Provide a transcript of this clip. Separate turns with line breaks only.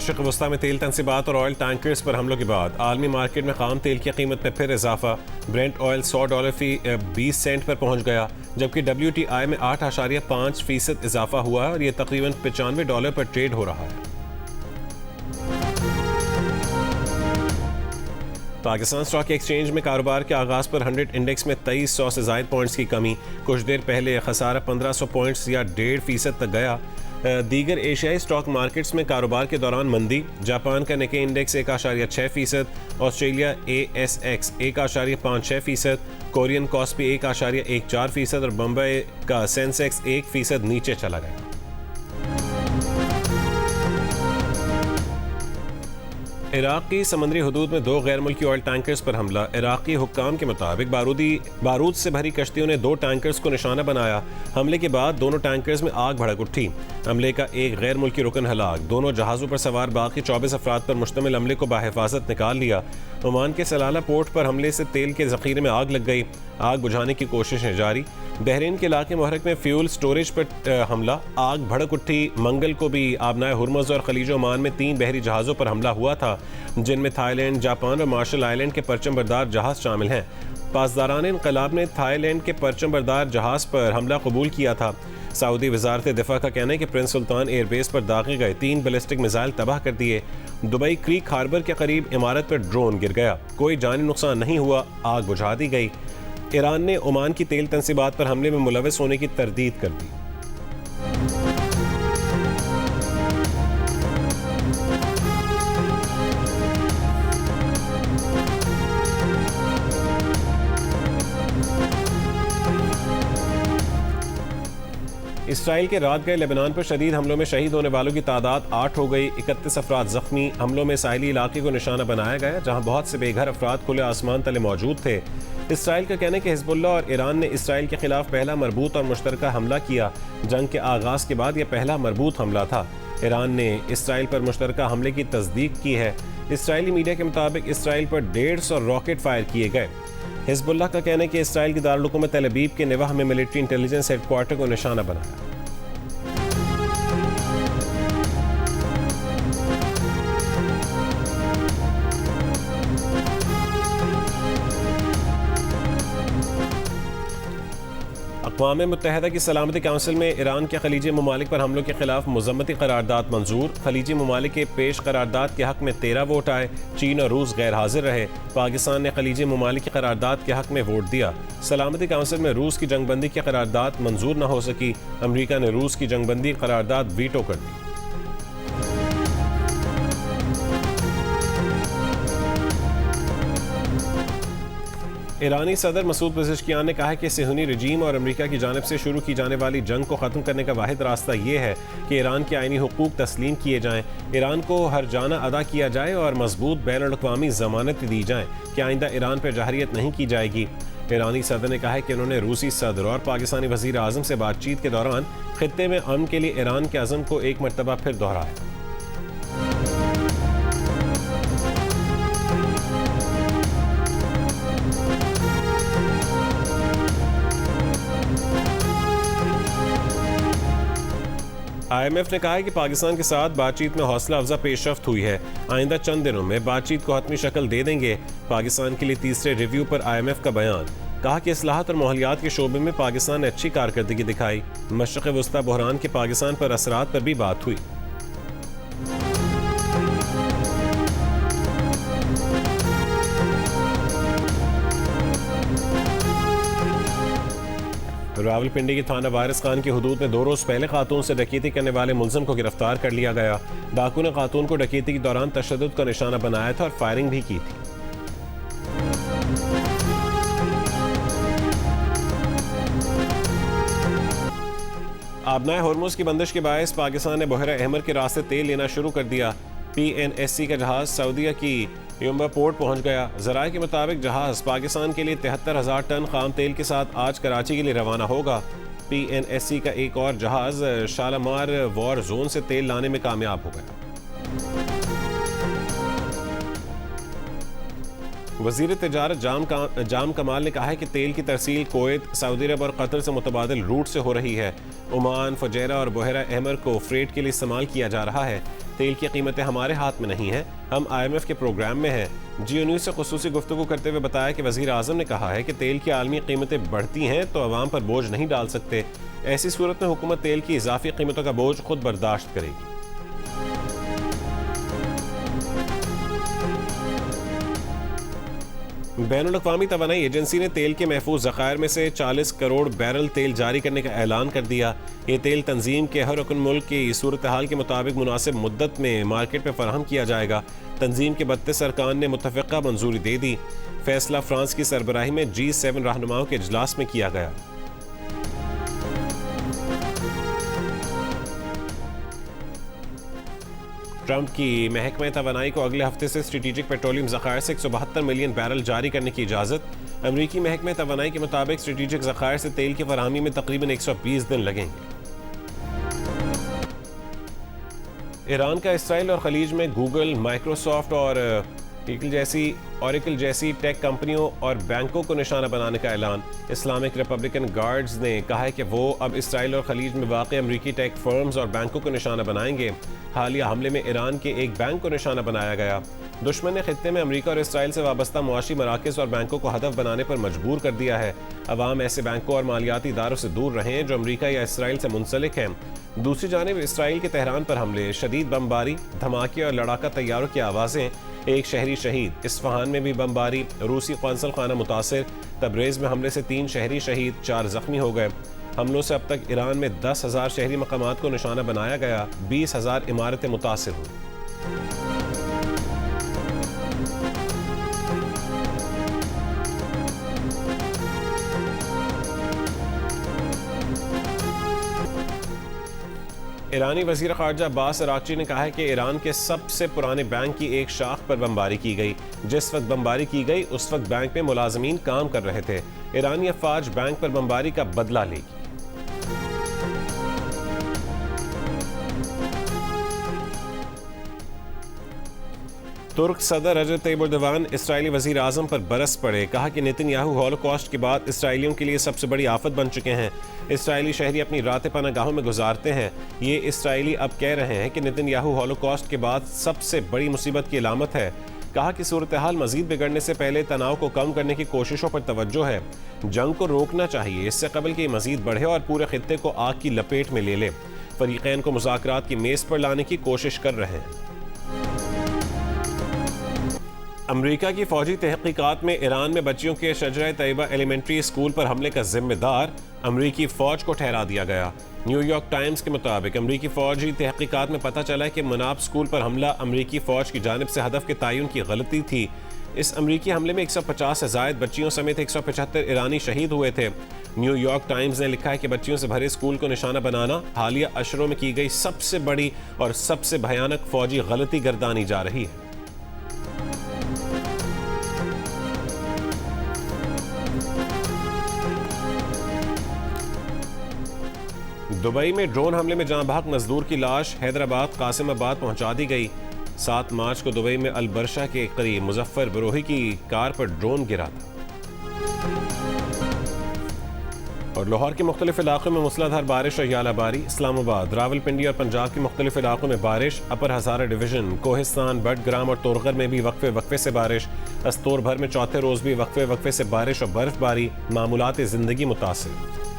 मशरक़ वस्ता में तेल तनसीबात और ऑयल टैंकर्स पर हमलों के बाद आलमी मार्केट में खाम तेल की कीमत में फिर इजाफा। ब्रेंट ऑयल $100 फी 20 सेंट पर पहुंच गया, जबकि WTI में 8.5% इजाफा हुआ है और यह तकरीबन $95 पर ट्रेड हो रहा है। पाकिस्तान स्टॉक एक्सचेंज में कारोबार के आगाज पर 100 इंडेक्स में 2300 से ज़ायद पॉइंट्स की कमी। कुछ देर पहले खसारा 1500 पॉइंट्स या 1.5% तक गया। दीगर एशियाई स्टॉक मार्केट्स में कारोबार के दौरान मंदी। जापान का निक्के index 1.6%, Australia ASX 1.56%, Korean KOSPI 1.14% और बम्बई का सेंसेक्स 1% नीचे चला गया। इराक की समंदरी हदूद में 2 गैर मुल्की ऑयल टैंकर्स पर हमला। इराकी हुक्काम के मुताबिक बारूद से भरी कश्तियों ने 2 टैंकर्स को निशाना बनाया। हमले के बाद दोनों टैंकर्स में आग भड़क उठी। हमले का एक गैर मुल्की रुकन हलाक। दोनों जहाज़ों पर सवार बाकी 24 अफराद पर मुश्तमिल हमले को बाहिफाजत निकाल लिया। ओमान के सलाला पोर्ट पर हमले से तेल के ज़ख़ीरे में आग लग गई। आग बुझाने की कोशिशें जारी। बहरीन के इलाके मुहर्रक में फ्यूल स्टोरेज पर हमला, आग भड़क उठी। मंगल को भी आबनाए हुर्मुज़ और खलीज ओमान में 3 बहरी जहाज़ों पर हमला हुआ था, जिनमें थाईलैंड, जापान और मार्शल आइलैंड के परचम बरदार जहाज़ शामिल हैं। पासदारान इनकलाब ने थाईलैंड के परचम बरदार जहाज़ पर हमला कबूल किया था। सऊदी वजारत दिफा का कहना है कि प्रिंस सुल्तान एयरबेस पर दागे गए 3 बैलिस्टिक मिसाइल तबाह कर दिए। दुबई क्रीक हार्बर के करीब इमारत पर ड्रोन गिर गया, कोई जानी नुकसान नहीं हुआ, आग बुझा दी गई। ईरान ने ओमान की तेल तनसीबात पर हमले में मुलविस होने की तरदीद कर दी। इसराइल के रात गए लेबनान पर शदीद हमलों में शहीद होने वालों की तादाद 8 हो गई। 31 अफराद जख्मी। हमलों में साहिली इलाके को निशाना बनाया गया, जहां बहुत से बेघर अफराद खुले आसमान तले मौजूद थे। इसराइल का कहना है कि हिजबुल्ला और ईरान ने इसराइल के खिलाफ पहला मरबूत और मुश्तरका हमला किया। जंग के आगाज के बाद यह पहला मरबूत हमला था। ईरान ने इसराइल पर मुश्तरका हमले की तस्दीक की है। इसराइली मीडिया के मुताबिक इसराइल पर 150 रॉकेट फायर किए गए। हिजबुल्लाह का कहना है कि इसराइल की दारुल-हुकूमत तेल अवीव के निवाह में मिलिट्री इंटेलिजेंस हेडक्वार्टर को निशाना बनाया। अक़वाम मुत्तहिदा की सलामती काउंसिल में ईरान के खलीजी ममालिक पर हमलों के खिलाफ मुज़म्मती करारदाद मंजूर। खलीजी ममालिक के पेश करारदाद के हक में 13 वोट आए। चीन और रूस गैर हाजिर रहे। पाकिस्तान ने खलीजी ममालिक की करारदाद के हक में वोट दिया। सलामती काउंसिल में रूस की जंगबंदी की करारदाद मंजूर न हो सकी। अमरीका ने रूस की जंगबंदी करारदाद वीटो कर दी। ईरानी सदर मसूद पेज़ेश्कियान ने कहा है कि सिहूनी रजीम और अमेरिका की जानिब से शुरू की जाने वाली जंग को ख़त्म करने का वाहिद रास्ता ये है कि ईरान के आइनी हुकूक तस्लीम किए जाएँ, ईरान को हर जाना अदा किया जाए और मजबूत बैनुल-अक़वामी ज़मानत दी जाए कि आइंदा ईरान पर जहरियत नहीं की जाएगी। ईरानी सदर ने कहा है कि उन्होंने रूसी सदर और पाकिस्तानी वज़ीर आज़म से बातचीत के दौरान ख़ित्ते में अमन के लिए ईरान के अज़म को एक मरतबा फिर दोहराया। IMF ने कहा है कि पाकिस्तान के साथ बातचीत में हौसला अफजा पेशरफ्त हुई है। आइंदा चंद दिनों में बातचीत को हतमी शक्ल दे देंगे। पाकिस्तान के लिए तीसरे रिव्यू पर IMF का बयान। कहा कि इस्लाहत और माहौलियात के शोबे में पाकिस्तान ने अच्छी कारकर्दगी दिखाई। मशरक़ वस्ता बहरान के पाकिस्तान पर असरात पर भी बात हुई। रावलपिंडी के थाना वारिस खान की हुदूद में 2 रोज़ पहले खातून से डकैती करने वाले मुलजिम को गिरफ्तार कर लिया गया। डाकू ने खातून को डकैती के दौरान तशद्दुद का निशाना बनाया था और फायरिंग भी की थी। आबनाए हुर्मुज़ की बंदिश के बायस पाकिस्तान ने बहरा अहमर के रास्ते तेल लेना शुरू कर दिया। PNSC का जहाज़ सऊदीया की युम्बा पोर्ट पहुंच गया। ज़राए के मुताबिक जहाज़ पाकिस्तान के लिए 73,000 टन खाम तेल के साथ आज कराची के लिए रवाना होगा। PNSC का एक और जहाज़ शालामार वॉर जोन से तेल लाने में कामयाब हो गया। वज़ीर तिजारत जाम कमाल ने कहा है कि तेल की तरसील कुवैत, सऊदी अरब और कतर से मुतबादिल रूट से हो रही है। ओमान, फुजैरा और बहरा अहमर को फ्रेट के लिए इस्तेमाल किया जा रहा है। तेल की कीमतें हमारे हाथ में नहीं हैं, हम IMF के प्रोग्राम में हैं। जियो न्यूज़ से खुसूसी गुफ्तगू करते हुए बताया कि वज़ीर आज़म ने कहा है कि तेल की आलमी कीमतें बढ़ती हैं तो अवाम पर बोझ नहीं डाल सकते। ऐसी सूरत में हुकूमत तेल की इजाफी कीमतों का बोझ खुद बर्दाश्त करेगी। बैनुल-अक़वामी तवानाई एजेंसी ने तेल के महफूज ज़खायर में से 40 करोड़ बैरल तेल जारी करने का ऐलान कर दिया। ये तेल तंजीम के हर रुकन मुल्क की सूरत हाल के मुताबिक मुनासिब मुद्दत में मार्केट में फराहम किया जाएगा। तंजीम के 32 अरकान ने मुत्तफ़िक़ा मंजूरी दे दी। फैसला फ्रांस की सरबराही में G7 रहनुमाओं के इजलास में किया गया। ट्रंप की महकमा तवानाई को अगले हफ्ते से स्ट्रेटेजिक पेट्रोलियम ज़खायर से 172 मिलियन बैरल जारी करने की इजाज़त। अमरीकी महकमा तवानाई के मुताबिक स्ट्रेटेजिक ज़खायर से तेल की फराहमी में तकरीबन 120 दिन लगेंगे। ईरान का इसराइल और खलीज में गूगल, माइक्रोसॉफ्ट और ऑरेकल जैसी टेक कंपनियों और बैंकों को निशाना बनाने का ऐलान। इस्लामिक रिपब्लिकन गार्ड्स ने कहा है कि वो अब इसराइल और खलीज में वाक़ अमरीकी टेक फर्म्स और बैंकों को निशाना बनाएंगे। हालिया हमले में ईरान के एक बैंक को निशाना बनाया गया। दुश्मन ने खित्ते में अमरीका और इसराइल से वाबस्ता मुआशी मराकज़ और बैंकों को हदफ बनाने पर मजबूर कर दिया है। अवाम ऐसे बैंकों और मालियाती इदारों से दूर रहें जो अमरीका या इसराइल से मुंसलिक हैं। दूसरी जानिब इसराइल के तेहरान पर हमले, शदीद बमबारी, धमाके और लड़ाका तैयारों की आवाज़ें। एक शहरी शहीद। इस्फहान में भी बमबारी, रूसी कौंसल खाना मुतासिर। तबरेज़ में हमले से 3 शहरी शहीद, 4 जख्मी हो गए। हमलों से अब तक ईरान में 10,000 शहरी मकामात को निशाना बनाया गया। 20,000 इमारतें मुतासिर हुई। ईरानी वज़ीर ख़ारजा अब्बास अराग़ची ने कहा है कि ईरान के सबसे पुराने बैंक की एक शाख पर बमबारी की गई। जिस वक्त बमबारी की गई उस वक्त बैंक में मुलाजमीन काम कर रहे थे। ईरानी अफ़वाज बैंक पर बमबारी का बदला लेगी। तुर्क सदर रजब तय्यिप एर्दोग़ान इसराइली वज़ीर आज़म पर बरस पड़े। कहा कि नेतन्याहू हॉलोकॉस्ट के बाद इसराइलियों के लिए सबसे बड़ी आफत बन चुके हैं। इसराइली शहरी अपनी रातें पनाहगाहों में गुजारते हैं। ये इसराइली अब कह रहे हैं कि नेतन्याहू हॉलोकॉस्ट के बाद सबसे बड़ी मुसीबत की अलामत है। कहा कि सूरत हाल मज़ीद बिगड़ने से पहले तनाव को कम करने की कोशिशों पर तवज्जो है। जंग को रोकना चाहिए, इससे कबल कि मज़ीद बढ़े और पूरे खित्ते को आग की लपेट में ले ले। फ़रीक़ैन को मुज़ाकरात की मेज़ पर लाने की कोशिश कर रहे हैं। अमरीका की फौजी तहकीकात में ईरान में बच्चियों के शजरा तैयबा एलिमेंट्री स्कूल पर हमले का जिम्मेदार अमरीकी फ़ौज को ठहरा दिया गया। न्यूयॉर्क टाइम्स के मुताबिक अमरीकी फौजी तहकीकात में पता चला है कि मुनाब स्कूल पर हमला अमरीकी फ़ौज की जानिब से हदफ के तयन की गलती थी। इस अमरीकी हमले में 150 से ज़ायद बच्चियों समेत 175 ईरानी शहीद हुए थे। न्यूयॉर्क टाइम्स ने लिखा है कि बच्चियों से भरे स्कूल को निशाना बनाना हालिया अशरों में की गई सबसे बड़ी और सबसे भयानक फौजी गलती गर्दानी जा रही है। दुबई में ड्रोन हमले में जहां बहक मजदूर की लाश हैदराबाद कासिमाबाद पहुंचा दी गई। 7 मार्च को दुबई में अलबरशा के करीब मुजफ्फर बरोही की कार पर ड्रोन गिरा था। और लाहौर के मुख्तलिफ इलाकों में मूसलाधार बारिश और यालाबारी। इस्लामाबाद, रावलपिंडी और पंजाब के मुख्तलिफ इलाकों में बारिश। अपर हज़ारा डिवीजन, कोहिस्तान, बडग्राम और तोरगर में भी वक्फे वक्फे से बारिश। अस्तोर भर में चौथे रोज़ भी वक्फे वक्फे से बारिश और बर्फबारी। मामूलात ज़िंदगी मुतासिर।